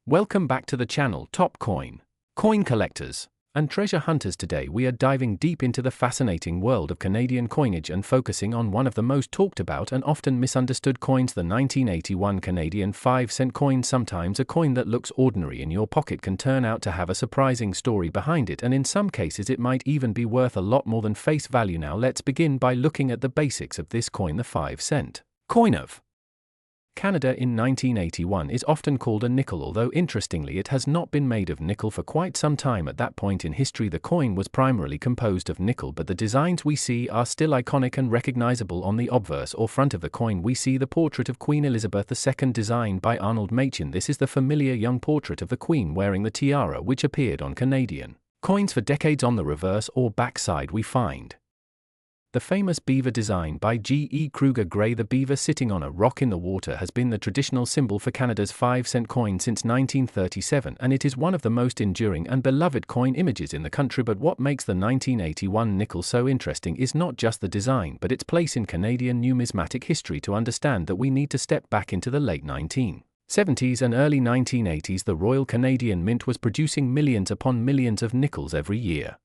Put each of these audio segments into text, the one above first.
Welcome back to the channel Top Coin collectors and treasure hunters. Today we are diving deep into the fascinating world of Canadian coinage and focusing on one of the most talked about and often misunderstood coins, the 1981 Canadian 5-cent coin. Sometimes a coin that looks ordinary in your pocket can turn out to have a surprising story behind it, and in some cases it might even be worth a lot more than face value. Now let's begin by looking at the basics of this coin. The 5-cent coin of Canada in 1981 is often called a nickel, although interestingly it has not been made of nickel for quite some time. At that point in history the coin was primarily composed of nickel, but the designs we see are still iconic and recognizable. On the obverse or front of the coin we see the portrait of Queen Elizabeth II designed by Arnold Machen. This is the familiar young portrait of the Queen wearing the tiara which appeared on Canadian coins for decades. On the reverse or back side we find the famous beaver design by G.E. Kruger Gray. The beaver sitting on a rock in the water has been the traditional symbol for Canada's 5-cent coin since 1937, and it is one of the most enduring and beloved coin images in the country. But what makes the 1981 nickel so interesting is not just the design but its place in Canadian numismatic history. To understand that we need to step back into the late 1970s and early 1980s. The Royal Canadian Mint was producing millions upon millions of nickels every year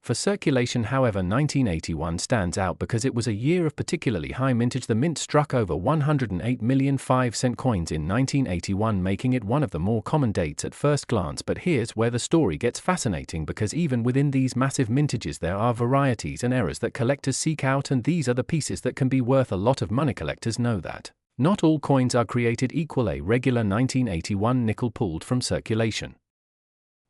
for circulation. However, 1981 stands out because it was a year of particularly high mintage. The mint struck over 108 million 5-cent coins in 1981, making it one of the more common dates at first glance. But here's where the story gets fascinating, because even within these massive mintages there are varieties and errors that collectors seek out, and these are the pieces that can be worth a lot of money. Collectors know that not all coins are created equal. A regular 1981 nickel pulled from circulation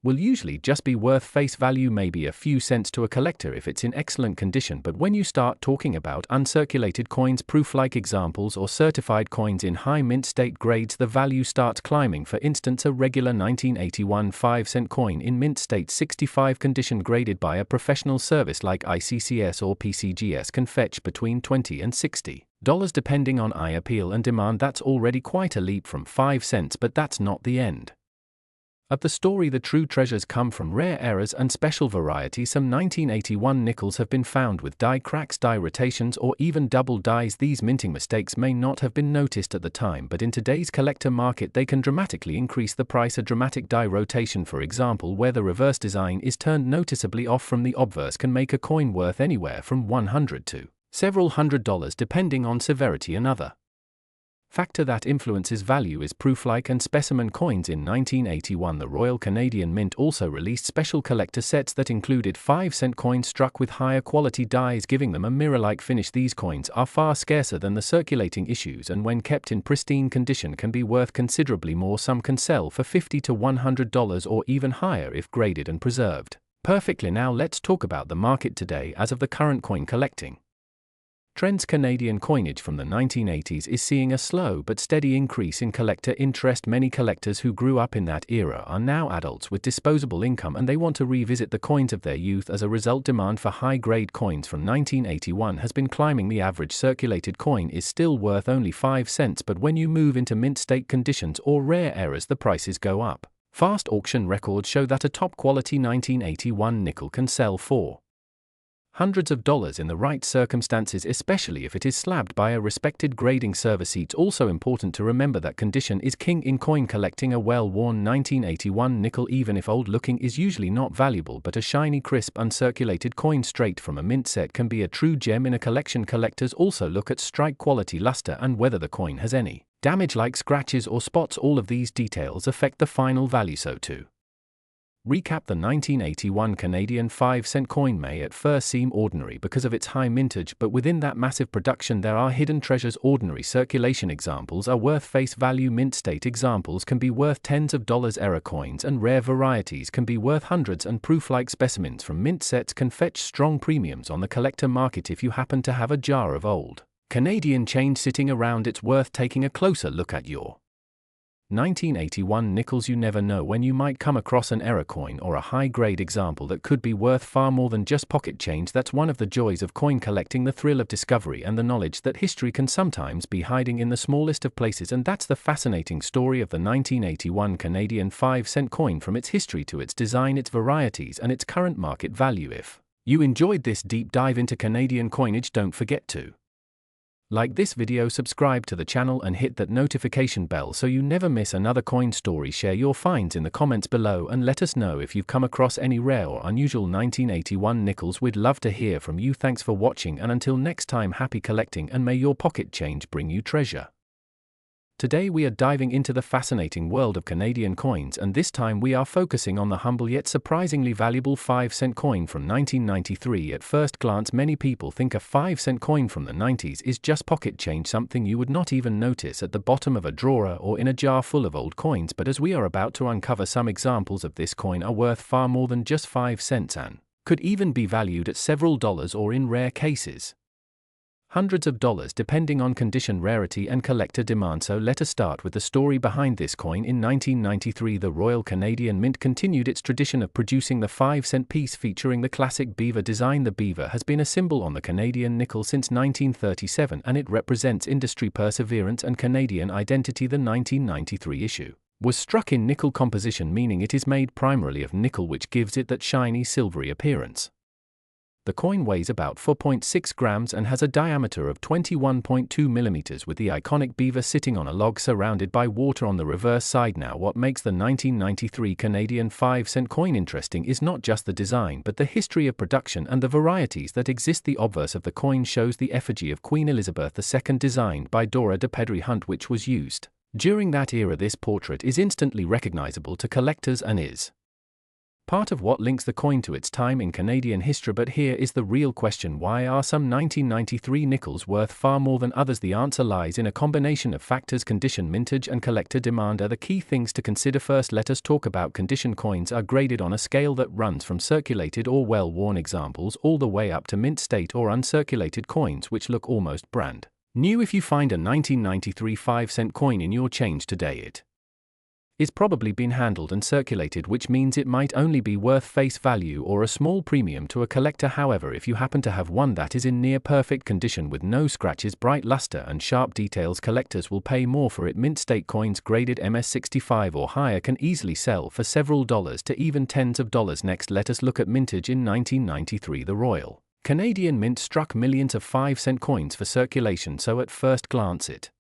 will usually just be worth face value, maybe a few cents to a collector if it's in excellent condition. But when you start talking about uncirculated coins, proof-like examples, or certified coins in high mint state grades, the value starts climbing. For instance, a regular 1981 5-cent coin in mint state 65 condition graded by a professional service like ICCS or PCGS can fetch between $20 and $60 depending on eye appeal and demand. That's already quite a leap from 5 cents, but that's not the end of the story. The true treasures come from rare errors and special varieties. Some 1981 nickels have been found with die cracks, die rotations, or even double dies. These minting mistakes may not have been noticed at the time, but in today's collector market they can dramatically increase the price. A dramatic die rotation, for example, where the reverse design is turned noticeably off from the obverse, can make a coin worth anywhere from $100 to several $100s depending on severity. Another factor that influences value is proof-like and specimen coins. In 1981 the Royal Canadian Mint also released special collector sets that included 5-cent coins struck with higher quality dies, giving them a mirror-like finish. These coins are far scarcer than the circulating issues, and when kept in pristine condition can be worth considerably more. Some can sell for $50 to $100 or even higher if graded and preserved perfectly. Now let's talk about the market today as of the current coin collecting trends. Canadian coinage from the 1980s is seeing a slow but steady increase in collector interest. Many collectors who grew up in that era are now adults with disposable income, and they want to revisit the coins of their youth. As a result, demand for high-grade coins from 1981 has been climbing. The average circulated coin is still worth only 5 cents, but when you move into mint state conditions or rare errors the prices go up fast. Auction records show that a top-quality 1981 nickel can sell for hundreds of dollars in the right circumstances, especially if it is slabbed by a respected grading service. It's also important to remember that condition is king in coin collecting. A well-worn 1981 nickel, even if old-looking, is usually not valuable, but a shiny, crisp, uncirculated coin straight from a mint set can be a true gem in a collection. Collectors also look at strike quality, luster, and whether the coin has any damage like scratches or spots. All of these details affect the final value. So to recap, the 1981 Canadian 5-cent coin may at first seem ordinary because of its high mintage, but within that massive production there are hidden treasures. Ordinary circulation examples are worth face value. Mint state examples can be worth tens of dollars. Error coins and rare varieties can be worth hundreds, and proof-like specimens from mint sets can fetch strong premiums on the collector market. If you happen to have a jar of old Canadian change sitting around, it's worth taking a closer look at your 1981 nickels. You never know when you might come across an error coin or a high-grade example that could be worth far more than just pocket change. That's one of the joys of coin collecting, the thrill of discovery and the knowledge that history can sometimes be hiding in the smallest of places. And that's the fascinating story of the 1981 Canadian 5-cent coin, from its history to its design, its varieties, and its current market value. If you enjoyed this deep dive into Canadian coinage, don't forget to Like this video, subscribe to the channel and hit that notification bell so you never miss another coin story. Share your finds in the comments below and let us know if you've come across any rare or unusual 1981 nickels. We'd love to hear from you. Thanks for watching, and until next time, happy collecting and may your pocket change bring you treasure. Today we are diving into the fascinating world of Canadian coins, and this time we are focusing on the humble yet surprisingly valuable 5-cent coin from 1993. At first glance, many people think a 5-cent coin from the 90s is just pocket change, something you would not even notice at the bottom of a drawer or in a jar full of old coins. But as we are about to uncover, some examples of this coin are worth far more than just 5 cents and could even be valued at several dollars, or in rare cases, hundreds of dollars, depending on condition, rarity, and collector demand. So let us start with the story behind this coin. In 1993, the Royal Canadian Mint continued its tradition of producing the 5-cent piece featuring the classic beaver design. The beaver has been a symbol on the Canadian nickel since 1937, and it represents industry perseverance and Canadian identity. The 1993 issue was struck in nickel composition, meaning it is made primarily of nickel, which gives it that shiny silvery appearance. The coin weighs about 4.6 grams and has a diameter of 21.2 millimeters, with the iconic beaver sitting on a log surrounded by water on the reverse side. Now, what makes the 1993 Canadian 5-cent coin interesting is not just the design but the history of production and the varieties that exist. The obverse of the coin shows the effigy of Queen Elizabeth II, designed by Dora de Pedri Hunt, which was used during that era. This portrait is instantly recognizable to collectors and is part of what links the coin to its time in Canadian history. But here is the real question: why are some 1993 nickels worth far more than others? The answer lies in a combination of factors. Condition, mintage, and collector demand are the key things to consider. First, let us talk about condition. Coins are graded on a scale that runs from circulated or well-worn examples all the way up to mint state or uncirculated coins which look almost brand new. If you find a 1993 5-cent coin in your change today, it is probably been handled and circulated, which means it might only be worth face value or a small premium to a collector. However, if you happen to have one that is in near perfect condition with no scratches, bright luster, and sharp details, collectors will pay more for it. Mint state coins graded MS65 or higher can easily sell for several dollars to even tens of dollars. Next, let us look at mintage. In 1993, the Royal Canadian Mint struck millions of 5-cent coins for circulation, so at first glance it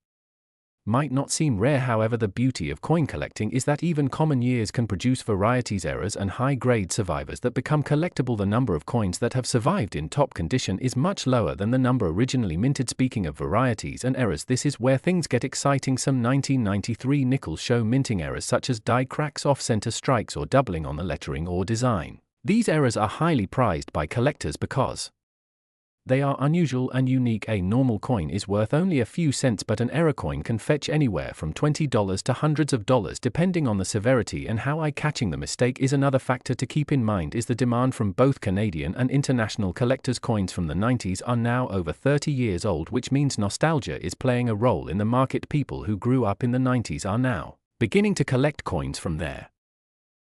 might not seem rare. However, the beauty of coin collecting is that even common years can produce varieties, errors, and high-grade survivors that become collectible. The number of coins that have survived in top condition is much lower than the number originally minted. Speaking of varieties and errors, this is where things get exciting. Some 1993 nickels show minting errors such as die cracks, off-center strikes, or doubling on the lettering or design. These errors are highly prized by collectors because they are unusual and unique. A normal coin is worth only a few cents, but an error coin can fetch anywhere from $20 to hundreds of dollars depending on the severity and how eye-catching the mistake is. Another factor to keep in mind is the demand from both Canadian and international collectors. Coins from the 90s are now over 30 years old, which means nostalgia is playing a role in the market. People who grew up in the 90s are now beginning to collect coins from their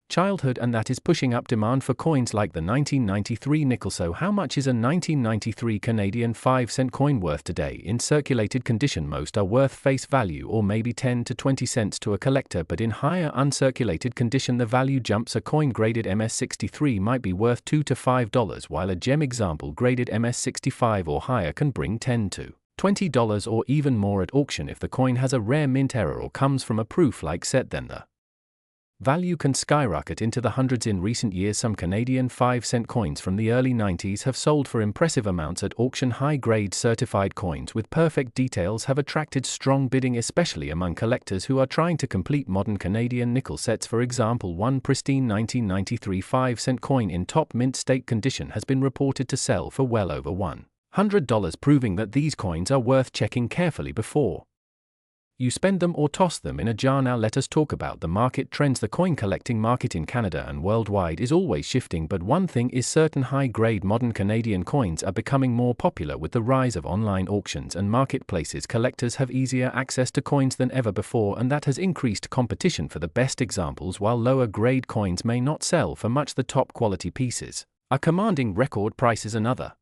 childhood, and that is pushing up demand for coins like the 1993 nickel. So how much is a 1993 Canadian 5-cent coin worth today? In circulated condition, most are worth face value or maybe 10 to 20 cents to a collector, but in higher uncirculated condition the value jumps. A coin graded MS63 might be worth $2 to $5, while a gem example graded MS65 or higher can bring $10 to $20 or even more at auction. If the coin has a rare mint error or comes from a proof-like set, then the value can skyrocket into the hundreds. In recent years, some Canadian 5-cent coins from the early 90s have sold for impressive amounts at auction. High-grade certified coins with perfect details have attracted strong bidding, especially among collectors who are trying to complete modern Canadian nickel sets. For example, one pristine 1993 5-cent coin in top mint state condition has been reported to sell for well over $100, proving that these coins are worth checking carefully before you spend them or toss them in a jar. Now let us talk about the market trends. The coin collecting market in Canada and worldwide is always shifting, but one thing is certain: high-grade modern Canadian coins are becoming more popular with the rise of online auctions and marketplaces. Collectors have easier access to coins than ever before, and that has increased competition for the best examples. While lower-grade coins may not sell for much, the top-quality pieces are commanding record prices. Another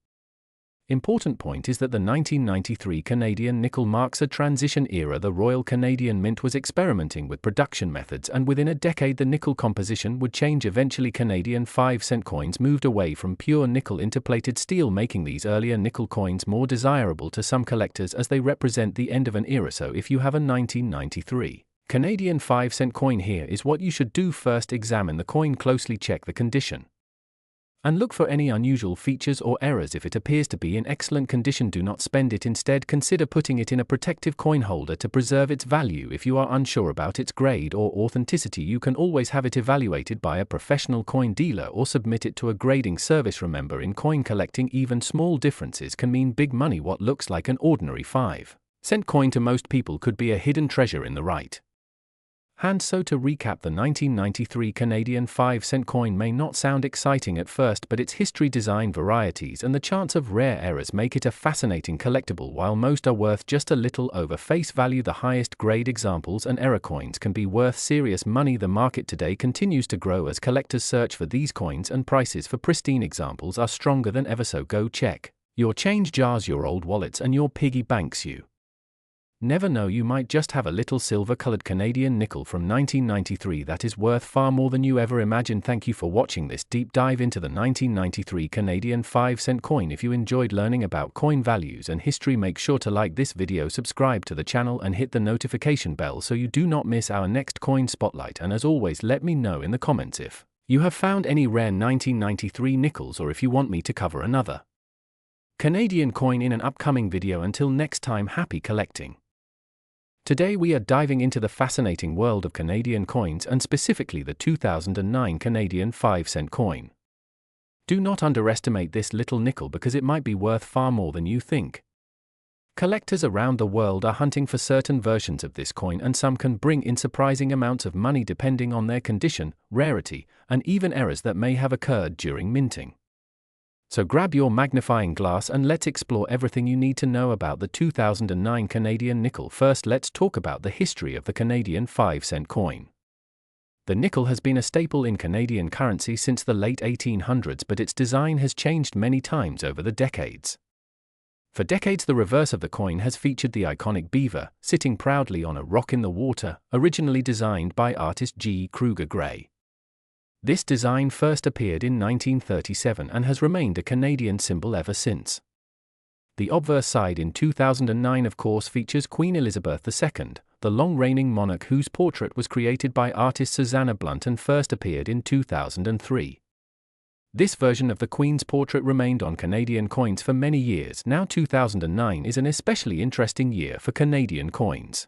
Important point is that the 1993 Canadian nickel marks a transition era. The Royal Canadian Mint was experimenting with production methods, and within a decade the nickel composition would change. Eventually Canadian 5-cent coins moved away from pure nickel into plated steel, making these earlier nickel coins more desirable to some collectors as they represent the end of an era. So if you have a 1993 Canadian 5-cent coin, here is what you should do. First, examine the coin closely, check the condition, and look for any unusual features or errors. If it appears to be in excellent condition, do not spend it. Instead, consider putting it in a protective coin holder to preserve its value. If you are unsure about its grade or authenticity, you can always have it evaluated by a professional coin dealer or submit it to a grading service. Remember, in coin collecting, even small differences can mean big money. What looks like an ordinary 5-cent coin to most people could be a hidden treasure in the right hand. So to recap, the 1993 Canadian 5-cent coin may not sound exciting at first, but its history, design varieties, and the chance of rare errors make it a fascinating collectible. While most are worth just a little over face value, the highest grade examples and error coins can be worth serious money. The market today continues to grow as collectors search for these coins, and prices for pristine examples are stronger than ever. So go check your change jars, your old wallets, and your piggy banks. You never know, you might just have a little silver-colored Canadian nickel from 1993 that is worth far more than you ever imagined. Thank you for watching this deep dive into the 1993 Canadian 5-cent coin. If you enjoyed learning about coin values and history, make sure to like this video, subscribe to the channel, and hit the notification bell so you do not miss our next coin spotlight. And as always, let me know in the comments if you have found any rare 1993 nickels, or if you want me to cover another Canadian coin in an upcoming video. Until next time, happy collecting. Today we are diving into the fascinating world of Canadian coins, and specifically the 2009 Canadian 5-cent coin. Do not underestimate this little nickel, because it might be worth far more than you think. Collectors around the world are hunting for certain versions of this coin, and some can bring in surprising amounts of money depending on their condition, rarity, and even errors that may have occurred during minting. So grab your magnifying glass and let's explore everything you need to know about the 2009 Canadian nickel. First, let's talk about the history of the Canadian 5-cent coin. The nickel has been a staple in Canadian currency since the late 1800s, but its design has changed many times over the decades. For decades, the reverse of the coin has featured the iconic beaver, sitting proudly on a rock in the water, originally designed by artist G. Kruger Gray. This design first appeared in 1937 and has remained a Canadian symbol ever since. The obverse side in 2009 of course features Queen Elizabeth II, the long-reigning monarch whose portrait was created by artist Susanna Blunt and first appeared in 2003. This version of the Queen's portrait remained on Canadian coins for many years. Now 2009 is an especially interesting year for Canadian coins.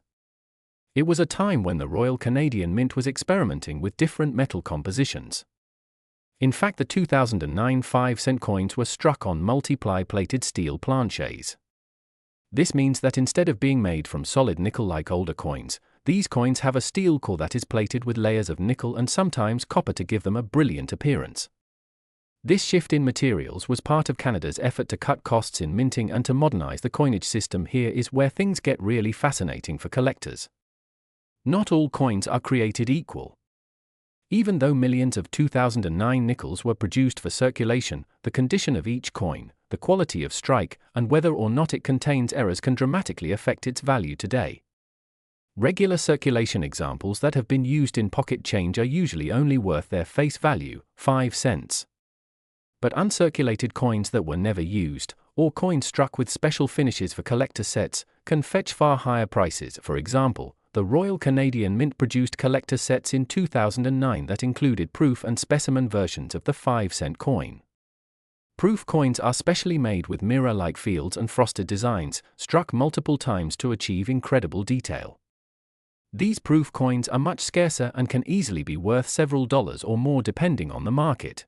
It was a time when the Royal Canadian Mint was experimenting with different metal compositions. In fact, the 2009 5-cent coins were struck on multiply plated steel planchets. This means that instead of being made from solid nickel like older coins, these coins have a steel core that is plated with layers of nickel and sometimes copper to give them a brilliant appearance. This shift in materials was part of Canada's effort to cut costs in minting and to modernize the coinage system. Here is where things get really fascinating for collectors. Not all coins are created equal. Even though millions of 2009 nickels were produced for circulation, the condition of each coin, the quality of strike, and whether or not it contains errors can dramatically affect its value today. Regular circulation examples that have been used in pocket change are usually only worth their face value, 5 cents. But uncirculated coins that were never used, or coins struck with special finishes for collector sets, can fetch far higher prices. For example, the Royal Canadian Mint produced collector sets in 2009 that included proof and specimen versions of the 5-cent coin. Proof coins are specially made with mirror-like fields and frosted designs, struck multiple times to achieve incredible detail. These proof coins are much scarcer and can easily be worth several dollars or more depending on the market.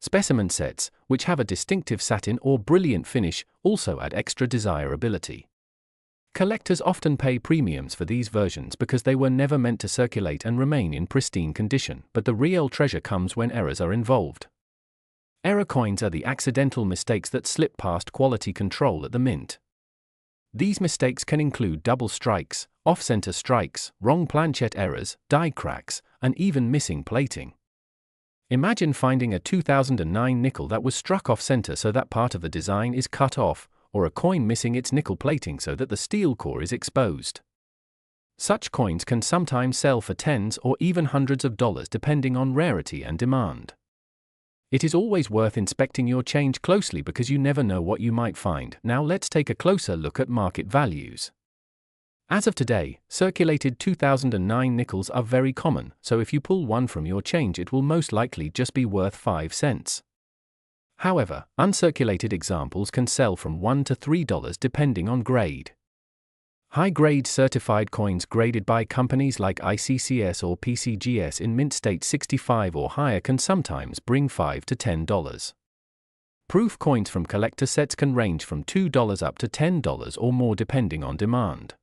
Specimen sets, which have a distinctive satin or brilliant finish, also add extra desirability. Collectors often pay premiums for these versions because they were never meant to circulate and remain in pristine condition, but the real treasure comes when errors are involved. Error coins are the accidental mistakes that slip past quality control at the mint. These mistakes can include double strikes, off-center strikes, wrong planchette errors, die cracks, and even missing plating. Imagine finding a 2009 nickel that was struck off center so that part of the design is cut off, or a coin missing its nickel plating so that the steel core is exposed. Such coins can sometimes sell for tens or even hundreds of dollars depending on rarity and demand. It is always worth inspecting your change closely because you never know what you might find. Now let's take a closer look at market values. As of today, circulated 2009 nickels are very common, so if you pull one from your change it will most likely just be worth 5 cents. However, uncirculated examples can sell from $1 to $3 depending on grade. High-grade certified coins graded by companies like ICCS or PCGS in mint state 65 or higher can sometimes bring $5 to $10. Proof coins from collector sets can range from $2 up to $10 or more depending on demand.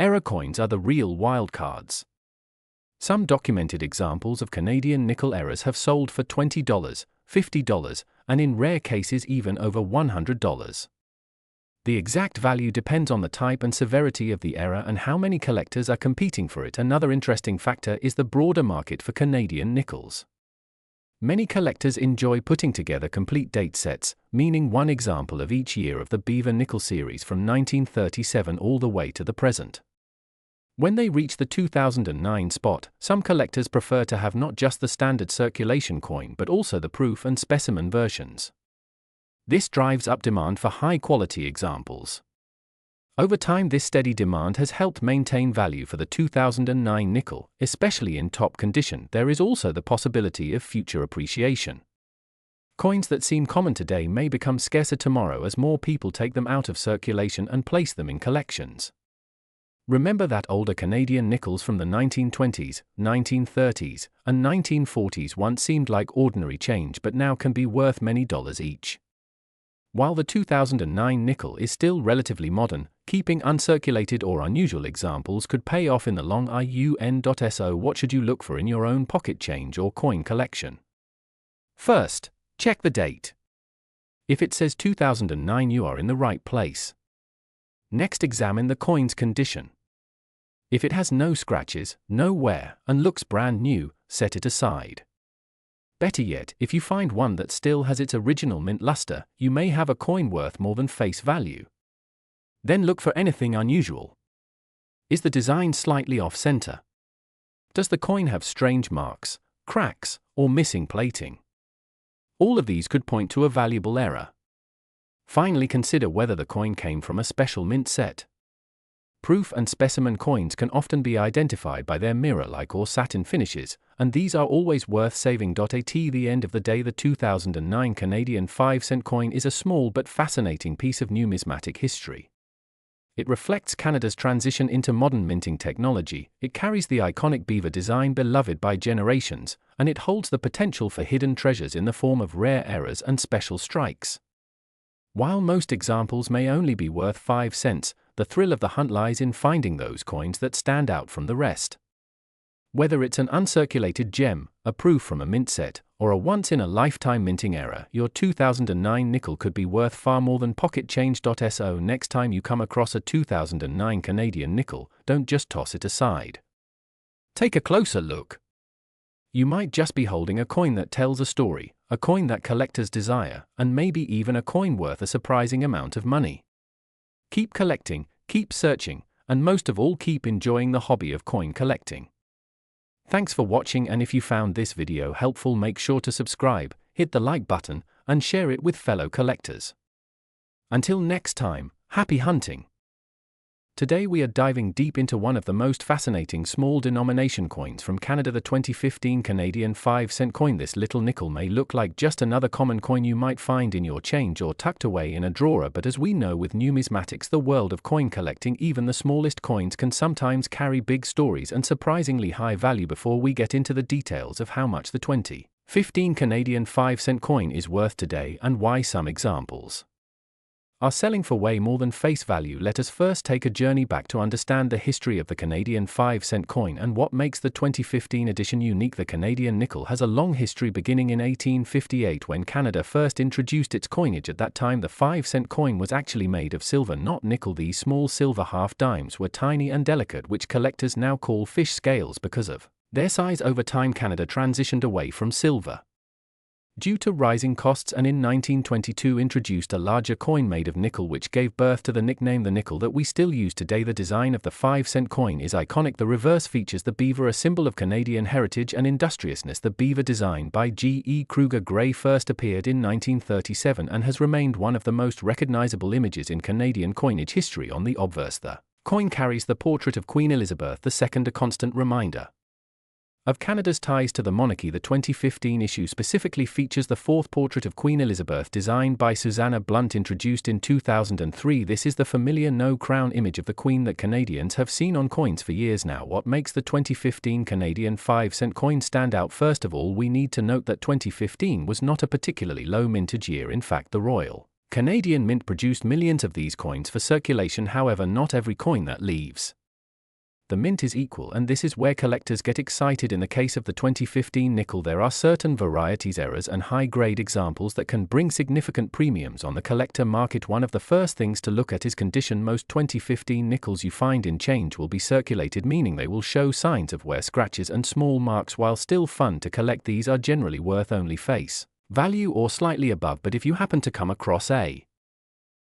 Error coins are the real wildcards. Some documented examples of Canadian nickel errors have sold for $20, $50, and in rare cases even over $100. The exact value depends on the type and severity of the error and how many collectors are competing for it. Another interesting factor is the broader market for Canadian nickels. Many collectors enjoy putting together complete date sets, meaning one example of each year of the Beaver nickel series from 1937 all the way to the present. When they reach the 2009 spot, some collectors prefer to have not just the standard circulation coin but also the proof and specimen versions. This drives up demand for high-quality examples. Over time, this steady demand has helped maintain value for the 2009 nickel, especially in top condition. There is also the possibility of future appreciation. Coins that seem common today may become scarcer tomorrow as more people take them out of circulation and place them in collections. Remember that older Canadian nickels from the 1920s, 1930s, and 1940s once seemed like ordinary change but now can be worth many dollars each. While the 2009 nickel is still relatively modern, keeping uncirculated or unusual examples could pay off in the long run. So what should you look for in your own pocket change or coin collection? First, check the date. If it says 2009, you are in the right place. Next, examine the coin's condition. If it has no scratches, no wear, and looks brand new, set it aside. Better yet, if you find one that still has its original mint luster, you may have a coin worth more than face value. Then look for anything unusual. Is the design slightly off-center? Does the coin have strange marks, cracks, or missing plating? All of these could point to a valuable error. Finally, consider whether the coin came from a special mint set. Proof and specimen coins can often be identified by their mirror-like or satin finishes, and these are always worth saving. At the end of the day, the 2009 Canadian 5-cent coin is a small but fascinating piece of numismatic history. It reflects Canada's transition into modern minting technology, it carries the iconic beaver design beloved by generations, and it holds the potential for hidden treasures in the form of rare errors and special strikes. While most examples may only be worth 5 cents, the thrill of the hunt lies in finding those coins that stand out from the rest. Whether it's an uncirculated gem, a proof from a mint set, or a once-in-a-lifetime minting error, your 2009 nickel could be worth far more than pocket change. So next time you come across a 2009 Canadian nickel, don't just toss it aside. Take a closer look. You might just be holding a coin that tells a story, a coin that collectors desire, and maybe even a coin worth a surprising amount of money. Keep collecting, keep searching, and most of all, keep enjoying the hobby of coin collecting. Thanks for watching, and if you found this video helpful, make sure to subscribe, hit the like button, and share it with fellow collectors. Until next time, happy hunting! Today we are diving deep into one of the most fascinating small denomination coins from Canada, the 2015 Canadian 5-cent coin. This little nickel may look like just another common coin you might find in your change or tucked away in a drawer, but as we know with numismatics, the world of coin collecting, even the smallest coins can sometimes carry big stories and surprisingly high value. Before we get into the details of how much the 2015 Canadian 5-cent coin is worth today and why some examples are selling for way more than face value, let us first take a journey back to understand the history of the Canadian 5-cent coin and what makes the 2015 edition unique. The Canadian nickel has a long history, beginning in 1858 when Canada first introduced its coinage. At that time, the 5-cent coin was actually made of silver, not nickel. These small silver half dimes were tiny and delicate, which collectors now call fish scales because of Their size over time. Canada transitioned away from silver due to rising costs, and in 1922 introduced a larger coin made of nickel, which gave birth to the nickname the nickel that we still use today. The design of the 5-cent coin is iconic. The reverse features the beaver, a symbol of Canadian heritage and industriousness. The beaver, designed by G.E. Kruger Gray, first appeared in 1937 and has remained one of the most recognizable images in Canadian coinage history. On the obverse, the coin carries the portrait of Queen Elizabeth II, a constant reminder of Canada's ties to the monarchy. The 2015 issue specifically features the fourth portrait of Queen Elizabeth, designed by Susanna Blunt, introduced in 2003. This is the familiar no-crown image of the Queen that Canadians have seen on coins for years now. What makes the 2015 Canadian 5-cent coin stand out? First of all, we need to note that 2015 was not a particularly low mintage year. In fact, the Royal Canadian Mint produced millions of these coins for circulation. However, not every coin that leaves the mint is equal, and this is where collectors get excited. In the case of the 2015 nickel, there are certain varieties, errors, and high-grade examples that can bring significant premiums on the collector market. One of the first things to look at is condition. Most 2015 nickels you find in change will be circulated, meaning they will show signs of wear, scratches, and small marks. While still fun to collect, these are generally worth only face value or slightly above. But if you happen to come across a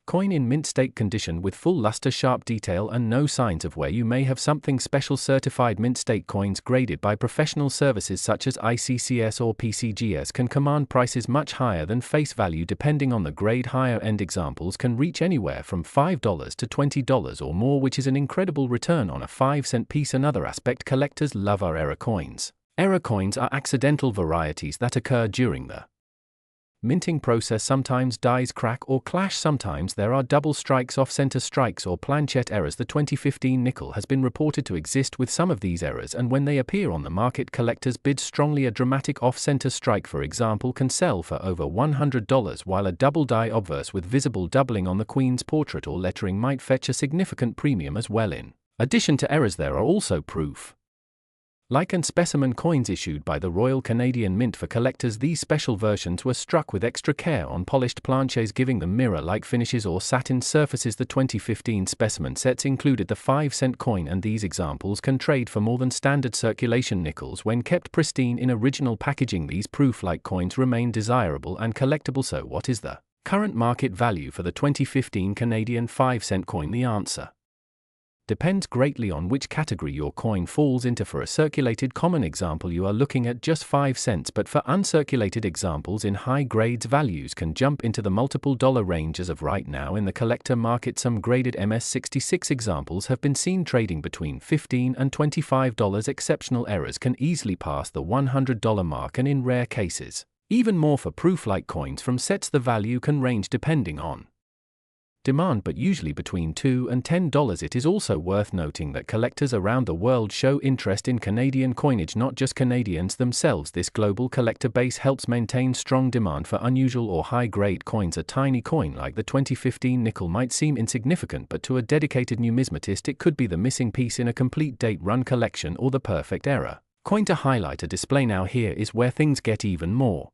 coin in mint state condition with full luster, sharp detail, and no signs of wear, you may have something special. Certified mint state coins graded by professional services such as ICCS or PCGS can command prices much higher than face value depending on the grade. Higher end examples can reach anywhere from $5 to $20 or more, which is an incredible return on a 5-cent piece. Another aspect collectors love are error coins. Error coins are accidental varieties that occur during the minting process. Sometimes dies crack or clash. Sometimes there are double strikes, off-center strikes, or planchette errors. The 2015 nickel has been reported to exist with some of these errors, and when they appear on the market, collectors bid strongly. A dramatic off-center strike, for example, can sell for over $100, while a double die obverse with visible doubling on the Queen's portrait or lettering might fetch a significant premium as well. In addition to errors, there are also proof like and specimen coins issued by the Royal Canadian Mint for collectors. These special versions were struck with extra care on polished planchets, giving them mirror-like finishes or satin surfaces. The 2015 specimen sets included the 5-cent coin, and these examples can trade for more than standard circulation nickels when kept pristine in original packaging. These proof-like coins remain desirable and collectible. So what is the current market value for the 2015 Canadian 5-cent coin? The answer depends greatly on which category your coin falls into. For a circulated common example, you are looking at just 5 cents, but for uncirculated examples in high grades, values can jump into the multiple dollar range. As of right now in the collector market, some graded MS66 examples have been seen trading between $15 and $25. Exceptional errors can easily pass the $100 mark, and in rare cases, even more. For proof-like coins from sets, the value can range depending on demand, but usually between $2 and $10. It is also worth noting that collectors around the world show interest in Canadian coinage, not just Canadians themselves. This global collector base helps maintain strong demand for unusual or high-grade coins. A tiny coin like the 2015 nickel might seem insignificant, but to a dedicated numismatist it could be the missing piece in a complete date-run collection or the perfect error coin to highlight a display. Now here is where things get even more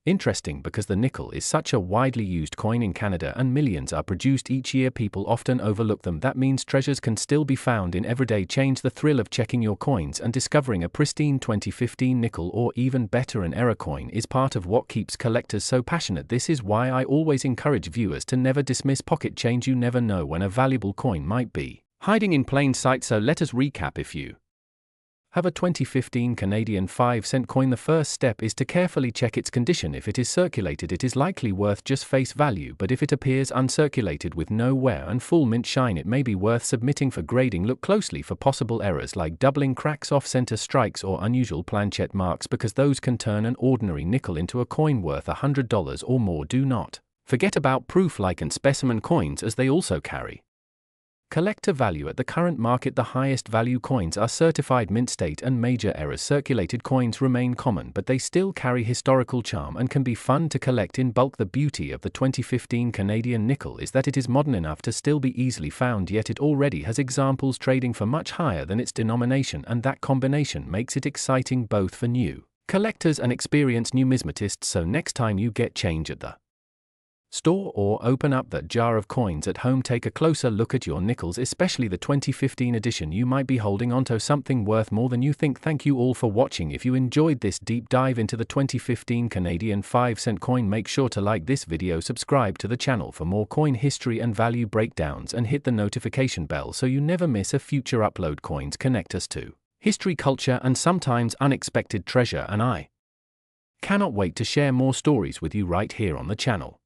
interesting, because the nickel is such a widely used coin in Canada and millions are produced each year. People often overlook them. That means treasures can still be found in everyday change. The thrill of checking your coins and discovering a pristine 2015 nickel, or even better, an error coin, is part of what keeps collectors so passionate. This is why I always encourage viewers to never dismiss pocket change. You never know when a valuable coin might be hiding in plain sight. So let us recap. If you have a 2015 Canadian 5-cent coin, the first step is to carefully check its condition. If it is circulated, it is likely worth just face value, but if it appears uncirculated with no wear and full mint shine, it may be worth submitting for grading. Look closely for possible errors like doubling, cracks, off-center strikes, or unusual planchette marks, because those can turn an ordinary nickel into a coin worth $100 or more. Do not forget about proof-like and specimen coins, as they also carry collector value. At the current market, the highest value coins are certified mint state and major errors. Circulated coins remain common, but they still carry historical charm and can be fun to collect in bulk. The beauty of the 2015 Canadian nickel is that it is modern enough to still be easily found, yet it already has examples trading for much higher than its denomination, and that combination makes it exciting both for new collectors and experienced numismatists. So next time you get change at the Store or open up that jar of coins at home. Take a closer look at your nickels, especially the 2015 edition. You might be holding onto something worth more than you think. Thank you all for watching. If you enjoyed this deep dive into the 2015 Canadian 5-cent coin, make sure to like this video, subscribe to the channel for more coin history and value breakdowns, and hit the notification bell so you never miss a future upload. Coins connect us to history, culture, and sometimes unexpected treasure, and I cannot wait to share more stories with you right here on the channel.